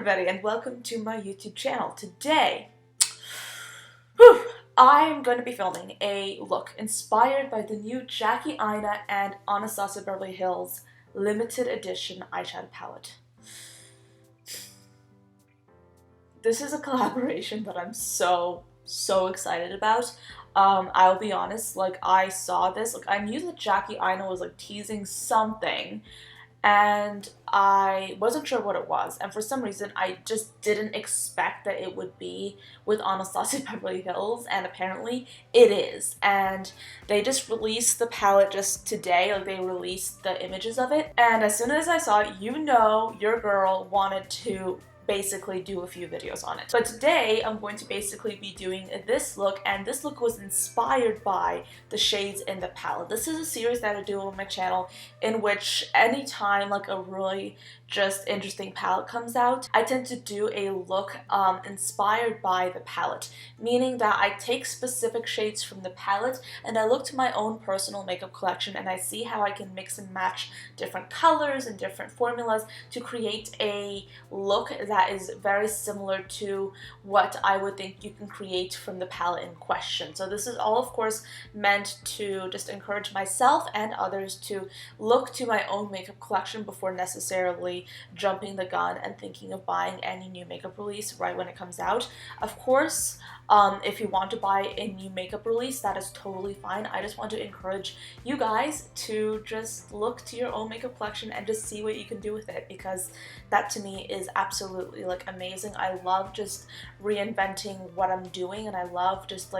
everybody, and welcome to my YouTube channel. Today, I'm going to be filming a look inspired by the new Jackie Aina and Anastasia Beverly Hills limited edition eyeshadow palette. This is a collaboration that I'm so excited about. I'll be honest, I saw this, I knew that Jackie Aina was teasing something, and I wasn't sure what it was, and for some reason I just didn't expect that it would be with Anastasia Beverly Hills, and apparently it is. And they just released the palette just today, they released the images of it, and as soon as I saw it, your girl wanted to basically do a few videos on it. But today I'm going to basically be doing this look, and this look was inspired by the shades in the palette. This is a series that I do on my channel in which anytime a really just interesting palette comes out, I tend to do a look inspired by the palette, meaning that I take specific shades from the palette and I look to my own personal makeup collection and I see how I can mix and match different colors and different formulas to create a look that is very similar to what I would think you can create from the palette in question. So this is all, of course, meant to just encourage myself and others to look to my own makeup collection before necessarily jumping the gun and thinking of buying any new makeup release right when it comes out. Of course, if you want to buy a new makeup release, that is totally fine. I just want to encourage you guys to just look to your own makeup collection and just see what you can do with it, because that to me is absolutely amazing. I love just reinventing what I'm doing, and I love just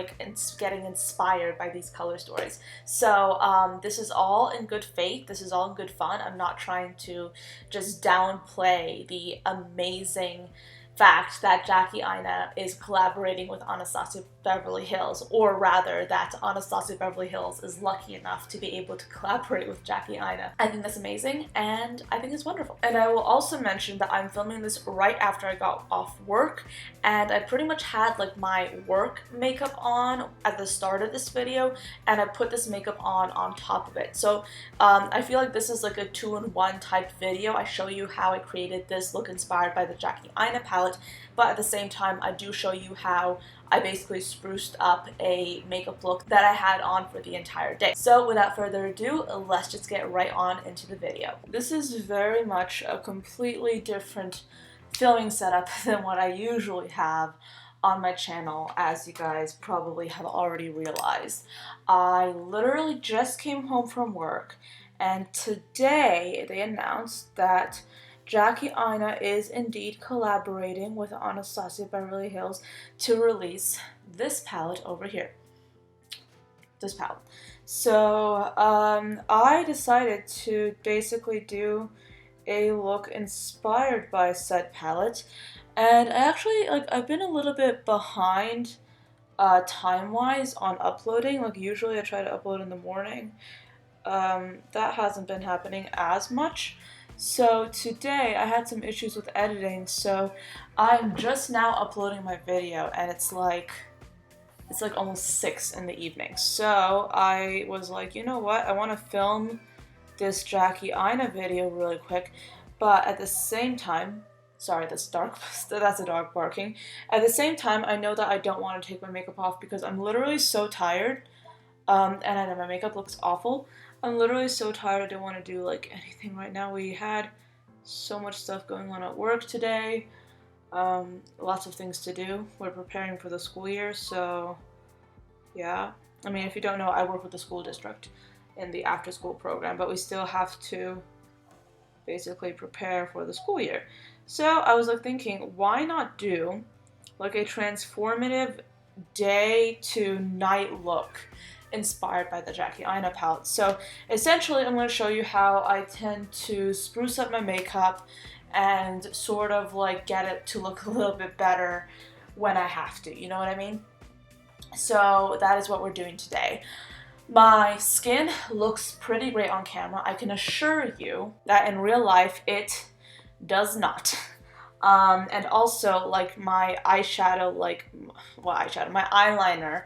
getting inspired by these color stories. So this is all in good faith. This is all in good fun. I'm not trying to just downplay the amazing fact that Jackie Aina is collaborating with Anastasia Beverly Hills, or rather that Anastasia Beverly Hills is lucky enough to be able to collaborate with Jackie Aina. I think that's amazing, and I think it's wonderful. And I will also mention that I'm filming this right after I got off work, and I pretty much had my work makeup on at the start of this video, and I put this makeup on top of it. So I feel like this is a 2-in-1 type video. I show you how I created this look inspired by the Jackie Aina palette, but at the same time I do show you how I basically spruced up a makeup look that I had on for the entire day. So without further ado, let's just get right on into the video. This is very much a completely different filming setup than what I usually have on my channel, as you guys probably have already realized. I literally just came home from work, and today they announced that Jackie Aina is indeed collaborating with Anastasia Beverly Hills to release this palette over here. This palette. So I decided to basically do a look inspired by said palette, and I actually I've been a little bit behind time-wise on uploading. Usually I try to upload in the morning. That hasn't been happening as much. So today I had some issues with editing, so I'm just now uploading my video, and it's almost 6 in the evening. So I was like, you know what, I want to film this Jackie Aina video really quick, but at the same time, sorry, that's a dog barking. At the same time, I know that I don't want to take my makeup off because I'm literally so tired, and I know my makeup looks awful. I'm literally so tired. I don't want to do anything right now. We had so much stuff going on at work today. Lots of things to do. We're preparing for the school year, so yeah. I mean, if you don't know, I work with the school district in the after-school program, but we still have to basically prepare for the school year. So I was thinking, why not do a transformative day to night look inspired by the Jackie Aina palette. So essentially I'm going to show you how I tend to spruce up my makeup and sort of get it to look a little bit better when I have to, you know what I mean? So that is what we're doing today. My skin looks pretty great on camera. I can assure you that in real life it does not. And also my eyeshadow, my eyeliner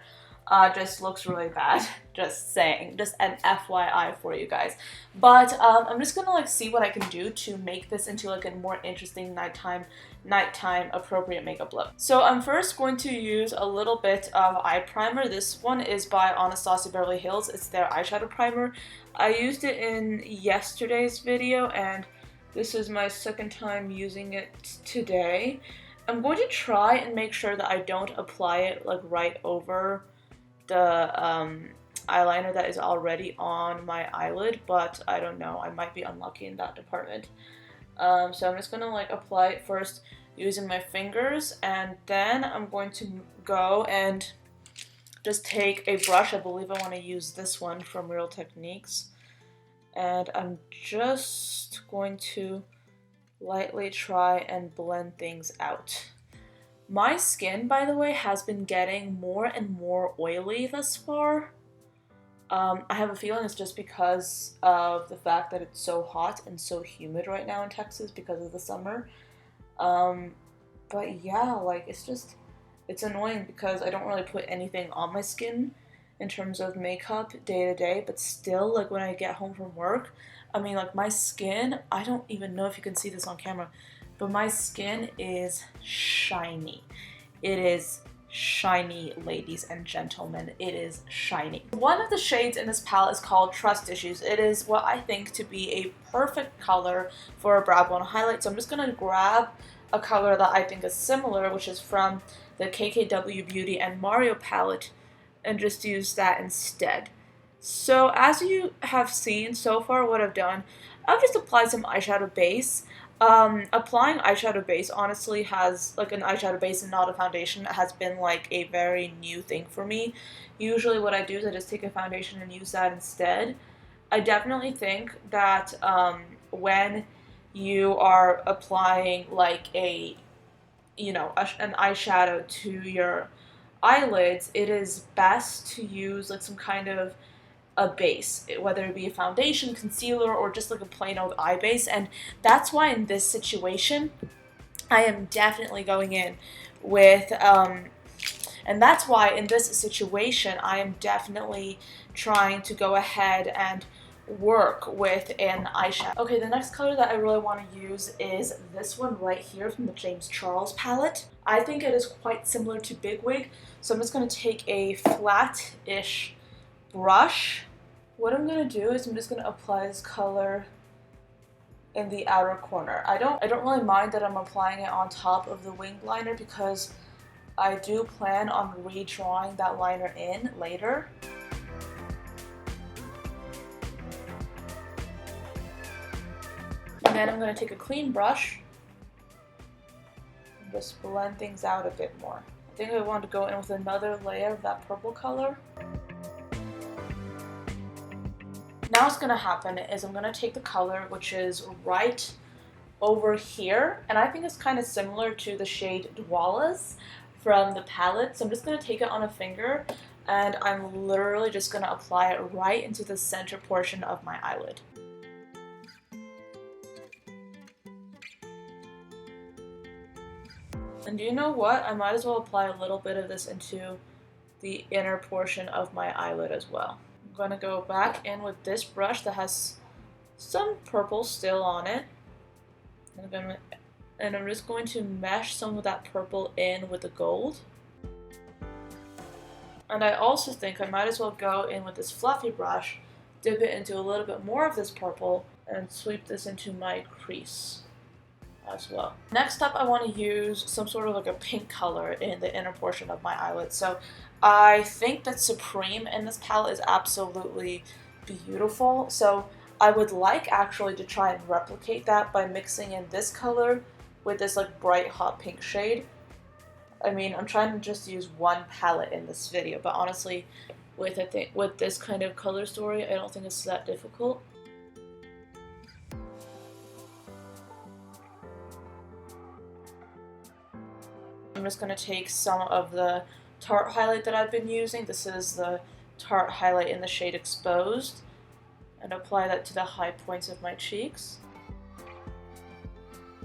just looks really bad. Just saying, just an FYI for you guys. But I'm just gonna like see what I can do to make this into like a more interesting nighttime appropriate makeup look. So I'm first going to use a little bit of eye primer. This one is by Anastasia Beverly Hills. It's their eyeshadow primer. I used it in yesterday's video, and this is my second time using it today. I'm going to try and make sure that I don't apply it like right over the eyeliner that is already on my eyelid, but I don't know, I might be unlucky in that department. So I'm just gonna like apply it first using my fingers, and then I'm going to go and just take a brush. I believe I want to use this one from Real Techniques, and I'm just going to lightly try and blend things out. My skin, by the way, has been getting more and more oily thus far. I have a feeling it's just because of the fact that it's so hot and so humid right now in Texas because of the summer. But yeah, like it's annoying because I don't really put anything on my skin in terms of makeup day to day, but still, like when I get home from work, I mean, like my skin, I don't even know if you can see this on camera, but my skin is shiny. It is shiny, ladies and gentlemen. It is shiny. One of the shades in this palette is called Trust Issues. It is what I think to be a perfect color for a brow bone highlight. So I'm just going to grab a color that I think is similar, which is from the KKW Beauty and Mario palette, and just use that instead. So as you have seen so far, what I've done, I've just applied some eyeshadow base. Applying eyeshadow base, honestly, has like an eyeshadow base and not a foundation, has been like a very new thing for me. Usually what I do is I just take a foundation and use that instead. I definitely think that when you are applying like an eyeshadow to your eyelids, it is best to use like some kind of a base, whether it be a foundation, concealer, or just like a plain old eye base. And that's why in this situation I am definitely going in with and that's why in this situation I am definitely trying to go ahead and work with an eyeshadow. Okay, the next color that I really want to use is this one right here from the James Charles palette. I think it is quite similar to Big Wig, so I'm just going to take a flat-ish brush. What I'm going to do is I'm just going to apply this color in the outer corner. I don't really mind that I'm applying it on top of the wing liner because I do plan on redrawing that liner in later. And then I'm going to take a clean brush and just blend things out a bit more. I think I want to go in with another layer of that purple color. Now what's going to happen is I'm going to take the color which is right over here, and I think it's kind of similar to the shade Dwala's from the palette. So I'm just going to take it on a finger and I'm literally just going to apply it right into the center portion of my eyelid. And you know what? I might as well apply a little bit of this into the inner portion of my eyelid as well. I'm going to go back in with this brush that has some purple still on it. And I'm just going to mesh some of that purple in with the gold. And I also think I might as well go in with this fluffy brush, dip it into a little bit more of this purple, and sweep this into my crease as well. Next up, I want to use some sort of like a pink color in the inner portion of my eyelid. So I think that Supreme in this palette is absolutely beautiful. So I would like actually to try and replicate that by mixing in this color with this like bright hot pink shade. I mean, I'm trying to just use one palette in this video, but honestly, with this kind of color story, I don't think it's that difficult. I'm just going to take some of the Tarte highlight that I've been using. This is the Tarte highlight in the shade Exposed, and apply that to the high points of my cheeks.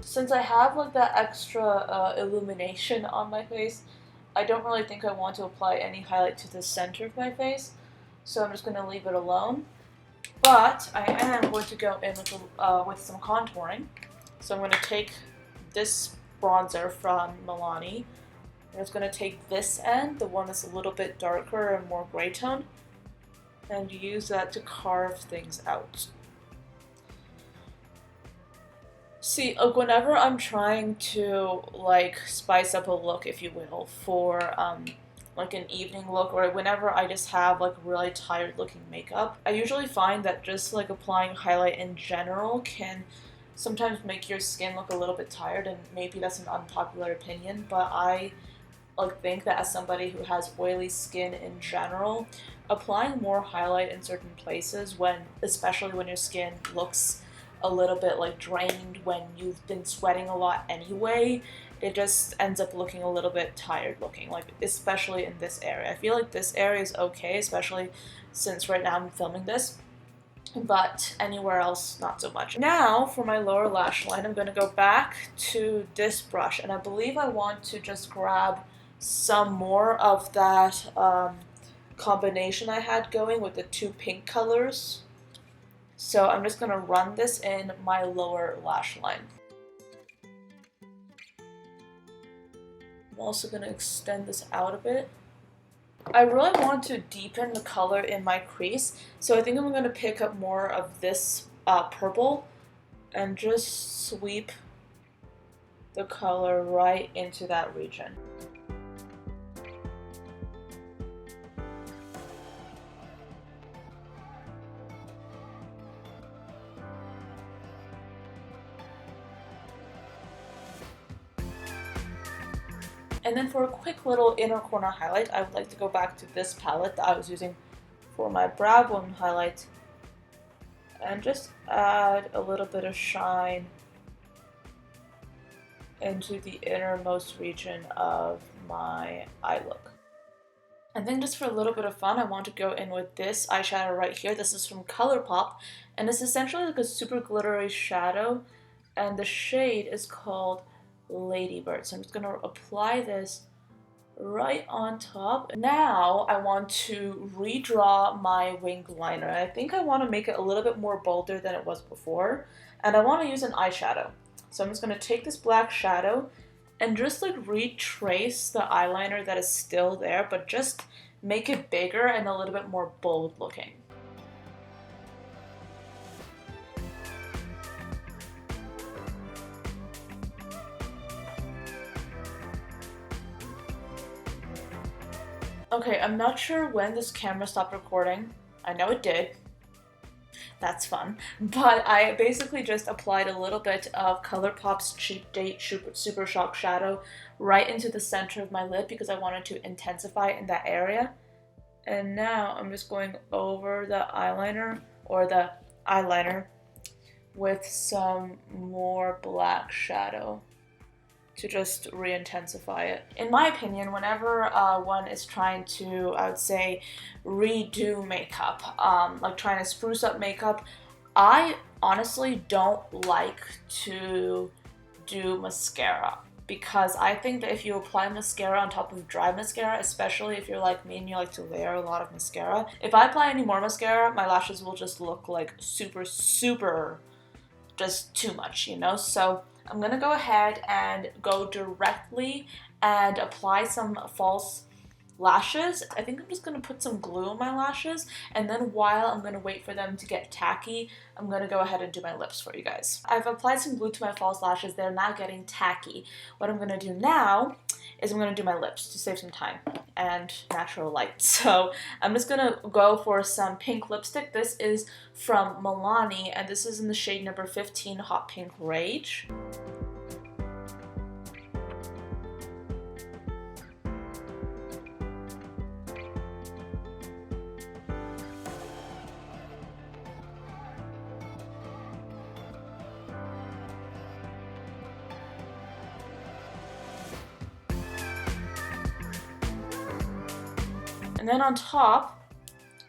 Since I have like that extra illumination on my face, I don't really think I want to apply any highlight to the center of my face, so I'm just going to leave it alone. But I am going to go in with some contouring. So I'm going to take this bronzer from Milani. I'm just going to take this end, the one that's a little bit darker and more gray tone, and use that to carve things out. See, whenever I'm trying to like spice up a look, if you will, for like an evening look, or whenever I just have like really tired looking makeup, I usually find that just like applying highlight in general can sometimes make your skin look a little bit tired, and maybe that's an unpopular opinion, but I like think that as somebody who has oily skin in general, applying more highlight in certain places, especially when your skin looks a little bit like drained, when you've been sweating a lot anyway, it just ends up looking a little bit tired looking, like especially in this area. I feel like this area is okay, especially since right now I'm filming this, but anywhere else not so much. Now for my lower lash line, I'm going to go back to this brush, and I believe I want to just grab some more of that combination I had going with the two pink colors. So I'm just going to run this in my lower lash line. I'm also going to extend this out a bit. I really want to deepen the color in my crease, so I think I'm going to pick up more of this purple and just sweep the color right into that region. And then for a quick little inner corner highlight, I would like to go back to this palette that I was using for my brow bone highlight and just add a little bit of shine into the innermost region of my eye look. And then just for a little bit of fun, I want to go in with this eyeshadow right here. This is from ColourPop, and it's essentially like a super glittery shadow, and the shade is called Ladybird. So I'm just going to apply this right on top. Now I want to redraw my wing liner. I think I want to make it a little bit more bolder than it was before, and I want to use an eyeshadow. So I'm just going to take this black shadow and just like retrace the eyeliner that is still there, but just make it bigger and a little bit more bold looking. Okay, I'm not sure when this camera stopped recording. I know it did. That's fun. But I basically just applied a little bit of ColourPop's Cheap Date Super Shock Shadow right into the center of my lid because I wanted to intensify it in that area. And now I'm just going over the eyeliner, or the eyeliner, with some more black shadow to just re-intensify it. In my opinion, whenever one is trying to, I would say, redo makeup, like trying to spruce up makeup, I honestly don't like to do mascara, because I think that if you apply mascara on top of dry mascara, especially if you're like me and you like to layer a lot of mascara, if I apply any more mascara, my lashes will just look like super just too much, you know? So I'm gonna go ahead and go directly and apply some false lashes. I think I'm just gonna put some glue on my lashes, and then while I'm gonna wait for them to get tacky, I'm gonna go ahead and do my lips for you guys. I've applied some glue to my false lashes. They're not getting tacky. What I'm gonna do now is I'm gonna do my lips to save some time and natural light. So I'm just gonna go for some pink lipstick. This is from Milani, and this is in the shade number 15, Hot Pink Rage. And then on top,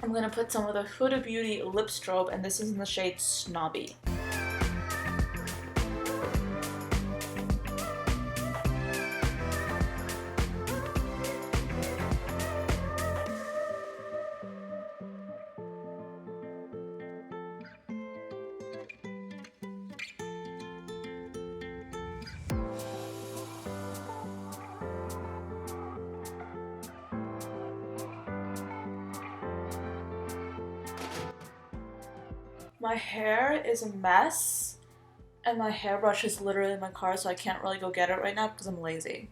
I'm going to put some of the Huda Beauty Lip Strobe, and this is in the shade Snobby. My hair is a mess, and my hairbrush is literally in my car, so I can't really go get it right now because I'm lazy.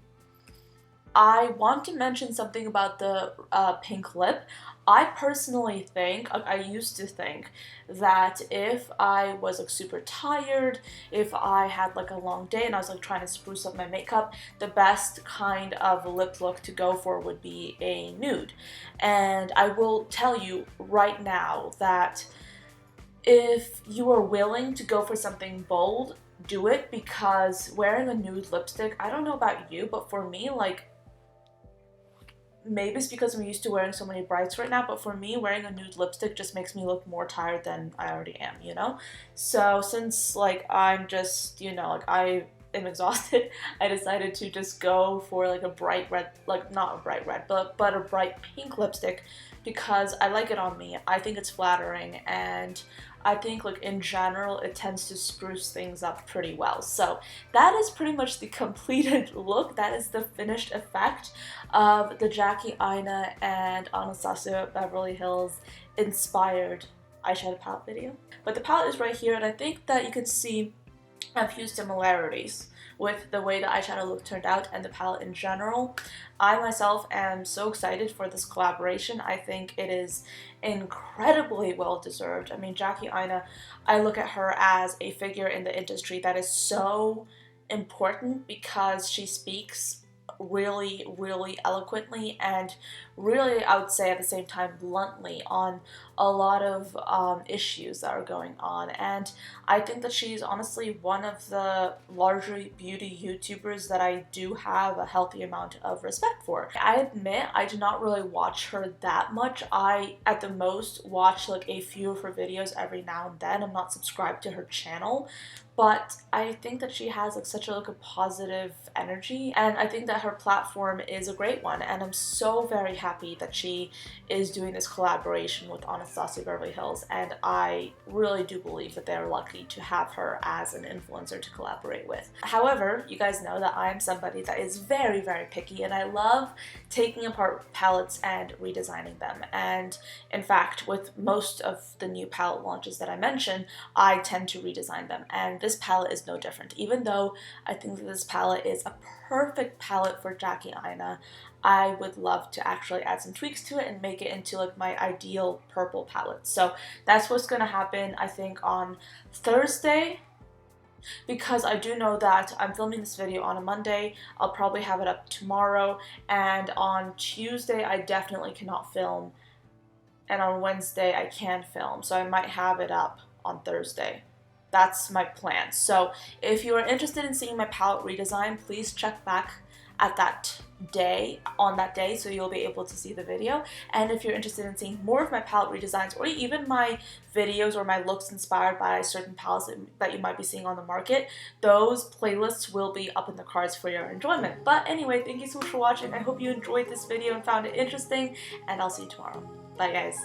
I want to mention something about the pink lip. I personally think, I used to think, that if I was like super tired, if I had like a long day and I was like trying to spruce up my makeup, the best kind of lip look to go for would be a nude. And I will tell you right now that if you are willing to go for something bold, do it, because wearing a nude lipstick, I don't know about you, but for me, like, maybe it's because I'm used to wearing so many brights right now, but for me, wearing a nude lipstick just makes me look more tired than I already am, you know? So since, like, I'm just, you know, like, I am exhausted, I decided to just go for, like, a bright red, like, not a bright red, but a bright pink lipstick, because I like it on me. I think it's flattering, and I think, like, in general, it tends to spruce things up pretty well. So that is pretty much the completed look. That is the finished effect of the Jackie Aina and Anastasia Beverly Hills inspired eyeshadow palette video. But the palette is right here, and I think that you could see a few similarities with the way the eyeshadow look turned out and the palette in general. I myself am so excited for this collaboration. I think it is incredibly well deserved. I mean, Jackie Aina, I look at her as a figure in the industry that is so important because she speaks really, really eloquently and really, I would say at the same time, bluntly on a lot of issues that are going on. And I think that she's honestly one of the larger beauty YouTubers that I do have a healthy amount of respect for. I admit I do not really watch her that much. I, at the most, watch like a few of her videos every now and then. I'm not subscribed to her channel, but I think that she has like such a like a positive energy, and I think that her platform is a great one, and I'm so very happy that she is doing this collaboration with Anastasia Beverly Hills, and I really do believe that they're lucky to have her as an influencer to collaborate with. However, you guys know that I'm somebody that is very, very picky, and I love taking apart palettes and redesigning them, and in fact, with most of the new palette launches that I mention, I tend to redesign them, and this palette is no different. Even though I think that this palette is a perfect palette for Jackie Aina, I would love to actually add some tweaks to it and make it into like my ideal purple palette. So that's what's gonna happen, I think, on Thursday, because I do know that I'm filming this video on a Monday. I'll probably have it up tomorrow, and on Tuesday I definitely cannot film, and on Wednesday I can film, so I might have it up on Thursday. That's my plan. So if you are interested in seeing my palette redesign, please check back at that day, on that day, so you'll be able to see the video. And if you're interested in seeing more of my palette redesigns, or even my videos or my looks inspired by certain palettes that you might be seeing on the market, those playlists will be up in the cards for your enjoyment. But anyway, thank you so much for watching. I hope you enjoyed this video and found it interesting, and I'll see you tomorrow. Bye guys.